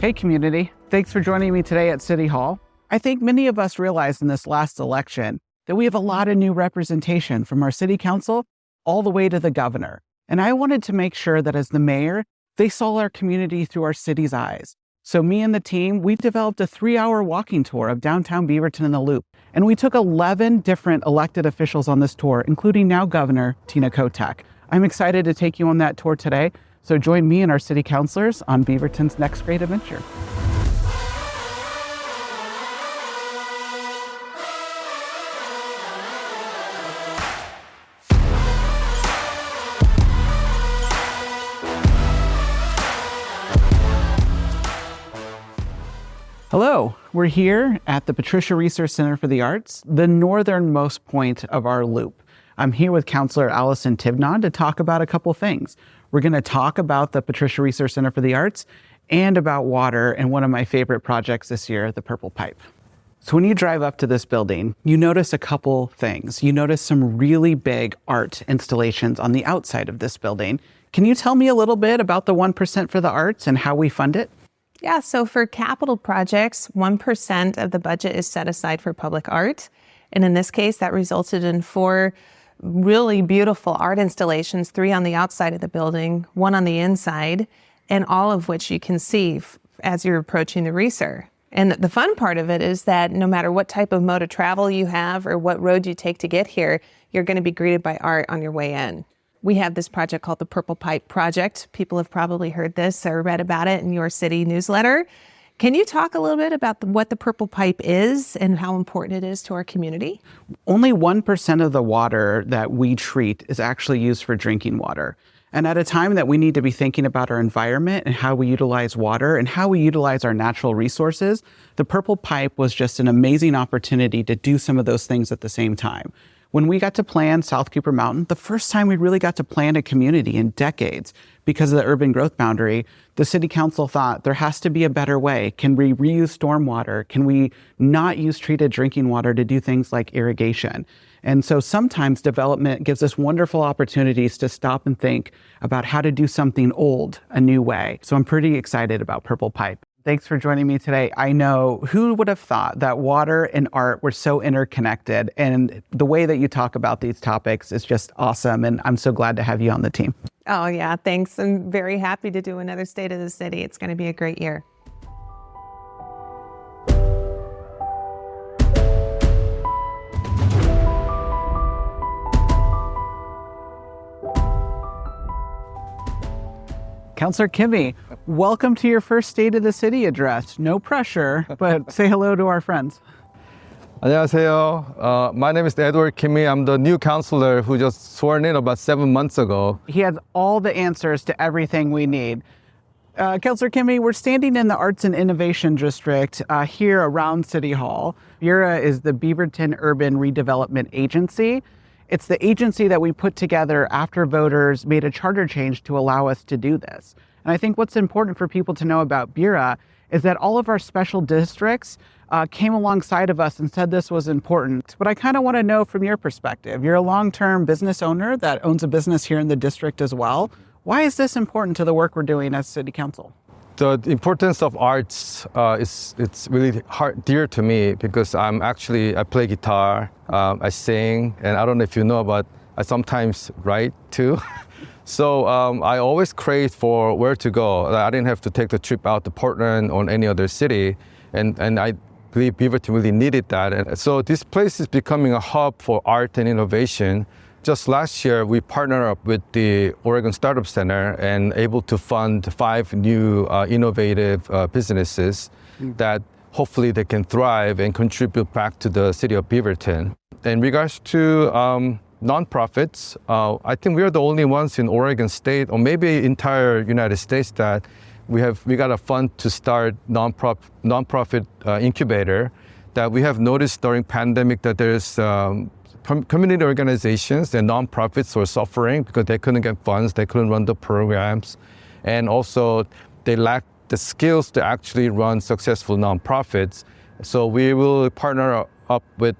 Hey community, thanks for joining me today at City Hall. I think many of us realized in this last election that we have a lot of new representation from our city council all the way to the governor. And I wanted to make sure that as the mayor, they saw our community through our city's eyes. So me and the team, we've developed a 3-hour walking tour of downtown Beaverton in the Loop. And we took 11 different elected officials on this tour, including now Governor Tina Kotek. I'm excited to take you on that tour today. So join me and our city councilors on Beaverton's next great adventure. Hello, we're here at the Patricia Research Center for the Arts, the northernmost point of our loop. I'm here with Councilor Allison Tivnon to talk about a couple things. We're going to talk about the Patricia Research Center for the Arts and about water and one of my favorite projects this year, the Purple Pipe. So when you drive up to this building, you notice a couple things. You notice some really big art installations on the outside of this building. Can you tell me a little bit about the 1% for the arts and how we fund it? Yeah, so for capital projects, 1% of the budget is set aside for public art. And in this case, that resulted in 4 really beautiful art installations, 3 on the outside of the building, 1 on the inside, and all of which you can see as you're approaching the Reser. And the fun part of it is that no matter what type of mode of travel you have or what road you take to get here, you're going to be greeted by art on your way in. We have this project called the Purple Pipe Project. People have probably heard this or read about it in your city newsletter. Can you talk a little bit about what the Purple Pipe is and how important it is to our community? Only 1% of the water that we treat is actually used for drinking water. And at a time that we need to be thinking about our environment and how we utilize water and how we utilize our natural resources, the Purple Pipe was just an amazing opportunity to do some of those things at the same time. When we got to plan South Cooper Mountain, the first time we really got to plan a community in decades because of the urban growth boundary, the city council thought there has to be a better way. Can we reuse stormwater? Can we not use treated drinking water to do things like irrigation? And so sometimes development gives us wonderful opportunities to stop and think about how to do something old a new way. So I'm pretty excited about Purple Pipe. Thanks for joining me today. I know, who would have thought that water and art were so interconnected? And the way that you talk about these topics is just awesome. And I'm so glad to have you on the team. Oh yeah, thanks. I'm very happy to do another State of the City. It's going to be a great year. Councilor Kimmy, welcome to your first State of the City address. No pressure, but say hello to our friends. 안녕하세요. My name is Edward Kimmy. I'm the new councilor who just sworn in about 7 months ago. He has all the answers to everything we need. Councilor Kimmy, we're standing in the Arts and Innovation District here around City Hall. BURA is the Beaverton Urban Redevelopment Agency. It's the agency that we put together after voters made a charter change to allow us to do this. And I think what's important for people to know about BURA is that all of our special districts came alongside of us and said this was important. But I kind of want to know from your perspective, you're a long-term business owner that owns a business here in the district as well. Why is this important to the work we're doing as City Council? The importance of arts it's really dear to me because I play guitar, I sing, and I don't know if you know, but I sometimes write too. So I always crave for where to go. I didn't have to take the trip out to Portland or any other city, and I believe Beaverton really needed that. And so this place is becoming a hub for art and innovation. Just last year, we partnered up with the Oregon Startup Center and able to fund 5 new innovative businesses that hopefully they can thrive and contribute back to the city of Beaverton. In regards to nonprofits, I think we are the only ones in Oregon State, or maybe entire United States, that we got a fund to start nonprofit incubator. That we have noticed during pandemic that there's community organizations and nonprofits were suffering because they couldn't get funds, they couldn't run the programs, and also they lacked the skills to actually run successful nonprofits. So we will partner up with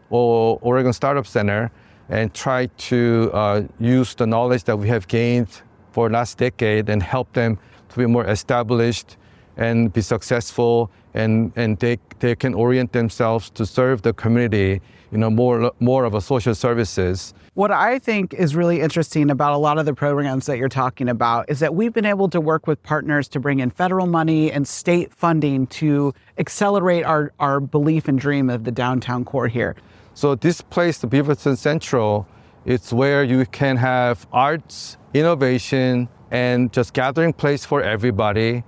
Oregon Startup Center and try to use the knowledge that we have gained for last decade and help them to be more established and be successful, and they can orient themselves to serve the community, more of a social services. What I think is really interesting about a lot of the programs that you're talking about is that we've been able to work with partners to bring in federal money and state funding to accelerate our belief and dream of the downtown core here. So this place, the Beaverton Central, it's where you can have arts, innovation, and just gathering place for everybody.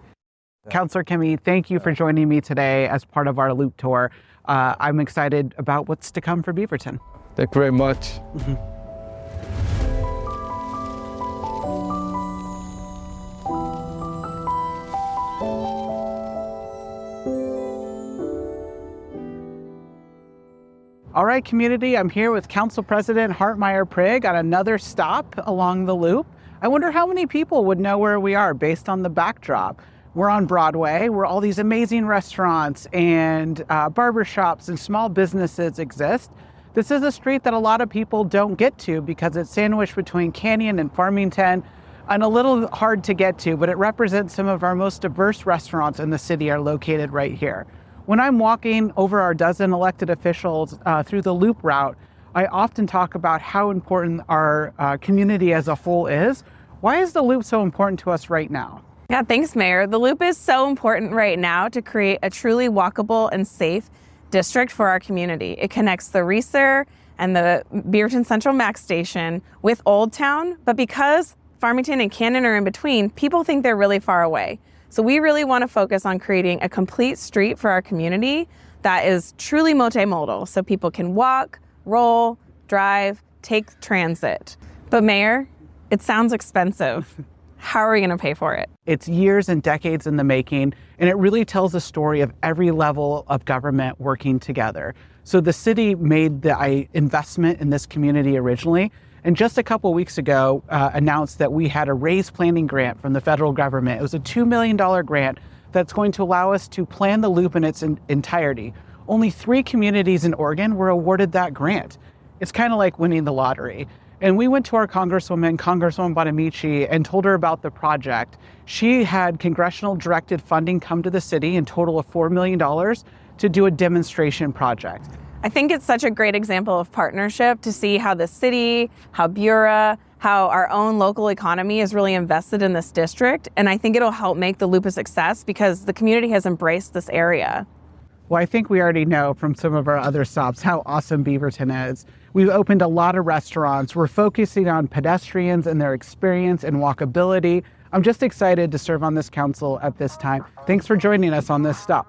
Councilor Kimmy, thank you for joining me today as part of our Loop Tour. I'm excited about what's to come for Beaverton. Thank you very much. All right, community, I'm here with Council President Hartmeyer Prigg on another stop along the Loop. I wonder how many people would know where we are based on the backdrop. We're on Broadway, where all these amazing restaurants and barbershops and small businesses exist. This is a street that a lot of people don't get to because it's sandwiched between Canyon and Farmington and a little hard to get to, but it represents some of our most diverse restaurants in the city are located right here. When I'm walking over our dozen elected officials through the Loop route, I often talk about how important our community as a whole is. Why is the Loop so important to us right now? Yeah, thanks, Mayor. The Loop is so important right now to create a truly walkable and safe district for our community. It connects the Reeser and the Beaverton Central Max Station with Old Town, but because Farmington and Canyon are in between, people think they're really far away. So we really want to focus on creating a complete street for our community that is truly multimodal, so people can walk, roll, drive, take transit. But Mayor, it sounds expensive. How are we going to pay for it? It's years and decades in the making, and it really tells the story of every level of government working together. So the city made the investment in this community originally, and just a couple weeks ago announced that we had a raise planning grant from the federal government. It was a $2 million grant that's going to allow us to plan the Loop in its entirety. Only 3 communities in Oregon were awarded that grant. It's kind of like winning the lottery. And we went to our Congresswoman Bonamici, and told her about the project. She had congressional directed funding come to the city, in total of $4 million, to do a demonstration project. I think it's such a great example of partnership to see how the city, how Bura, how our own local economy is really invested in this district. And I think it'll help make the Loop a success because the community has embraced this area. Well, I think we already know from some of our other stops how awesome Beaverton is. We've opened a lot of restaurants. We're focusing on pedestrians and their experience and walkability. I'm just excited to serve on this council at this time. Thanks for joining us on this stop.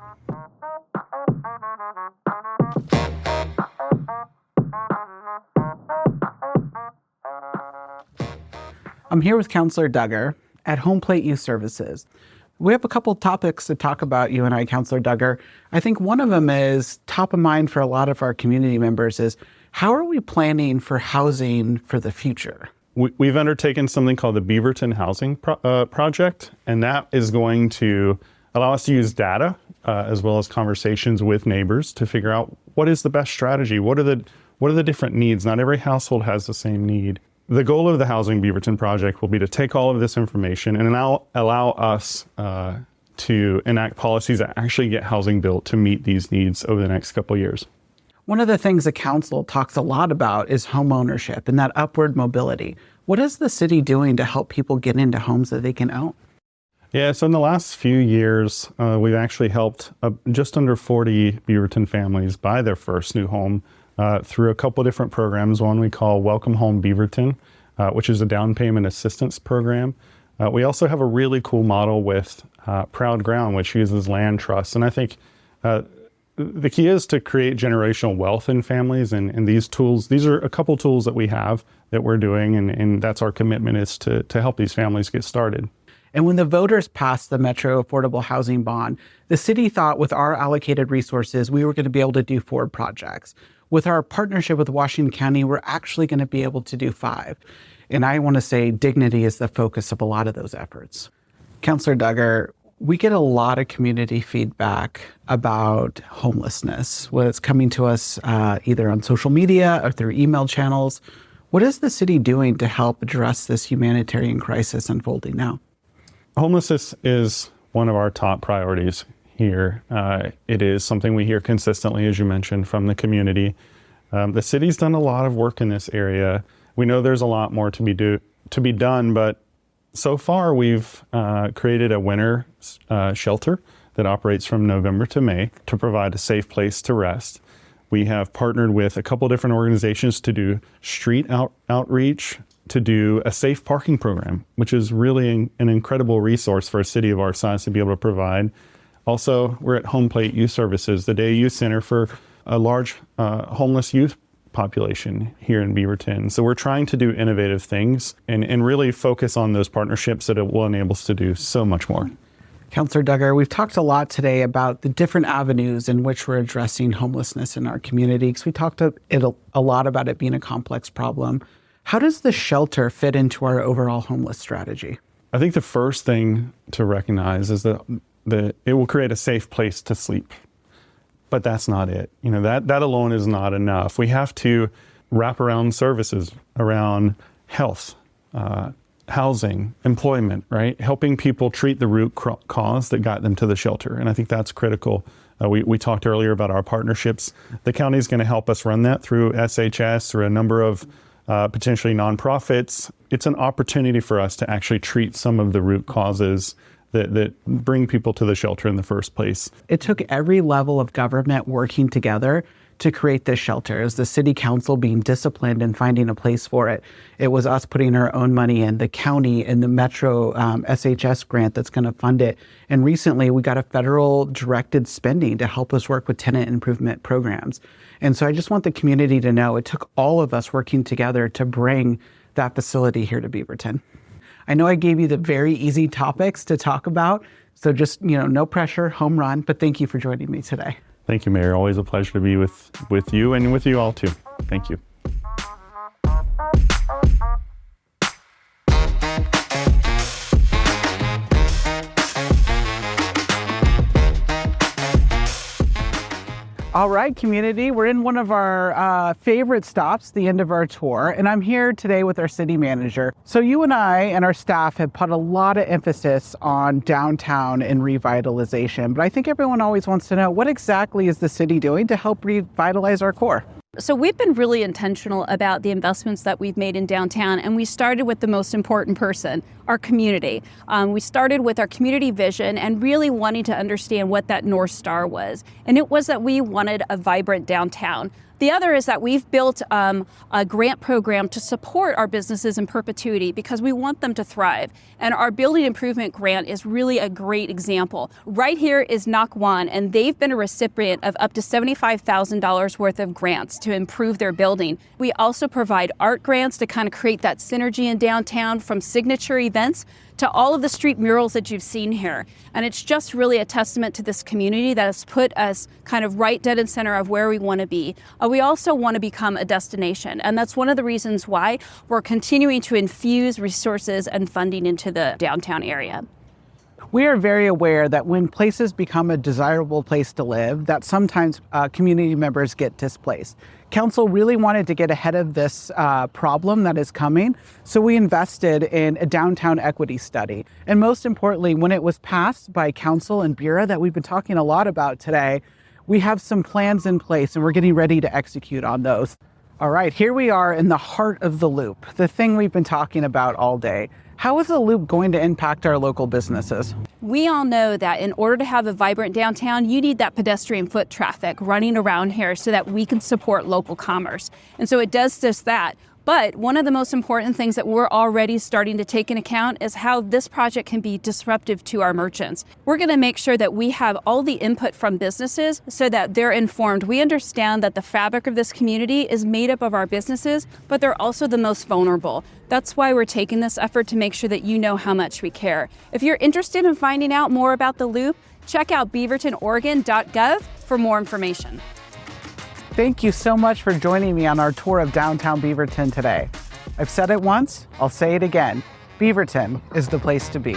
I'm here with Councilor Duggar at Home Plate Youth Services. We have a couple topics to talk about, you and I, Councilor Duggar. I think one of them is top of mind for a lot of our community members is, how are we planning for housing for the future? We've undertaken something called the Beaverton Housing Project, and that is going to allow us to use data as well as conversations with neighbors to figure out what is the best strategy, what are the different needs. Not every household has the same need. The goal of the Housing Beaverton Project will be to take all of this information and allow us to enact policies that actually get housing built to meet these needs over the next couple of years. One of the things the council talks a lot about is home ownership and that upward mobility. What is the city doing to help people get into homes that they can own? Yeah, so in the last few years, we've actually helped just under 40 Beaverton families buy their first new home through a couple different programs. One we call Welcome Home Beaverton, which is a down payment assistance program. We also have a really cool model with Proud Ground, which uses land trusts. And I think the key is to create generational wealth in families, and these tools, these are a couple tools that we have that we're doing, and that's our commitment, is to help these families get started. And when the voters passed the Metro Affordable Housing Bond, the city thought with our allocated resources, we were going to be able to do 4 projects. With our partnership with Washington County, we're actually going to be able to do 5. And I want to say dignity is the focus of a lot of those efforts. Councilor Duggar, we get a lot of community feedback about homelessness, whether it's coming to us either on social media or through email channels. What is the city doing to help address this humanitarian crisis unfolding now? Homelessness is one of our top priorities here. It is something we hear consistently, as you mentioned, from the community. The city's done a lot of work in this area. We know there's a lot more to be done, but so far we've created a winter shelter that operates from November to May to provide a safe place to rest. We have partnered with a couple different organizations to do street outreach, to do a safe parking program, which is really an incredible resource for a city of our size to be able to provide. Also, we're at Home Plate Youth Services, the day youth center for a large homeless youth population here in Beaverton. So we're trying to do innovative things and really focus on those partnerships that it will enable us to do so much more. Councillor Duggar, we've talked a lot today about the different avenues in which we're addressing homelessness in our community, because we talked a lot about it being a complex problem. How does the shelter fit into our overall homeless strategy? I think the first thing to recognize is that it will create a safe place to sleep. But that's not it. That alone is not enough. We have to wrap around services around health, housing, employment, right? Helping people treat the root cause that got them to the shelter. And I think that's critical. We talked earlier about our partnerships. The county is going to help us run that through SHS or a number of potentially nonprofits. It's an opportunity for us to actually treat some of the root causes that bring people to the shelter in the first place. It took every level of government working together to create this shelter. It was the city council being disciplined and finding a place for it. It was us putting our own money in, the county and the Metro SHS grant that's going to fund it. And recently we got a federal directed spending to help us work with tenant improvement programs. And so I just want the community to know it took all of us working together to bring that facility here to Beaverton. I know I gave you the very easy topics to talk about, so just, no pressure, home run, but thank you for joining me today. Thank you, Mayor. Always a pleasure to be with you and with you all too. Thank you. All right, community, we're in one of our favorite stops, the end of our tour, and I'm here today with our city manager. So you and I and our staff have put a lot of emphasis on downtown and revitalization, but I think everyone always wants to know, what exactly is the city doing to help revitalize our core? So we've been really intentional about the investments that we've made in downtown, and we started with the most important person, our community. We started with our community vision and really wanting to understand what that North Star was. And it was that we wanted a vibrant downtown. The other is that we've built a grant program to support our businesses in perpetuity because we want them to thrive. And our building improvement grant is really a great example. Right here is Knock One, and they've been a recipient of up to $75,000 worth of grants to improve their building. We also provide art grants to kind of create that synergy in downtown, from signature events to all of the street murals that you've seen here. And it's just really a testament to this community that has put us kind of right dead in center of where we want to be. We also want to become a destination, and that's one of the reasons why we're continuing to infuse resources and funding into the downtown area. We are very aware that when places become a desirable place to live, that sometimes community members get displaced. Council really wanted to get ahead of this problem that is coming, so we invested in a downtown equity study. And most importantly, when it was passed by Council and Bureau that we've been talking a lot about today, we have some plans in place and we're getting ready to execute on those. All right, here we are in the heart of the loop, the thing we've been talking about all day. How is the loop going to impact our local businesses? We all know that in order to have a vibrant downtown, you need that pedestrian foot traffic running around here so that we can support local commerce. And so it does just that. But one of the most important things that we're already starting to take into account is how this project can be disruptive to our merchants. We're going to make sure that we have all the input from businesses so that they're informed. We understand that the fabric of this community is made up of our businesses, but they're also the most vulnerable. That's why we're taking this effort to make sure that you know how much we care. If you're interested in finding out more about the Loop, check out beavertonoregon.gov for more information. Thank you so much for joining me on our tour of downtown Beaverton today. I've said it once, I'll say it again. Beaverton is the place to be.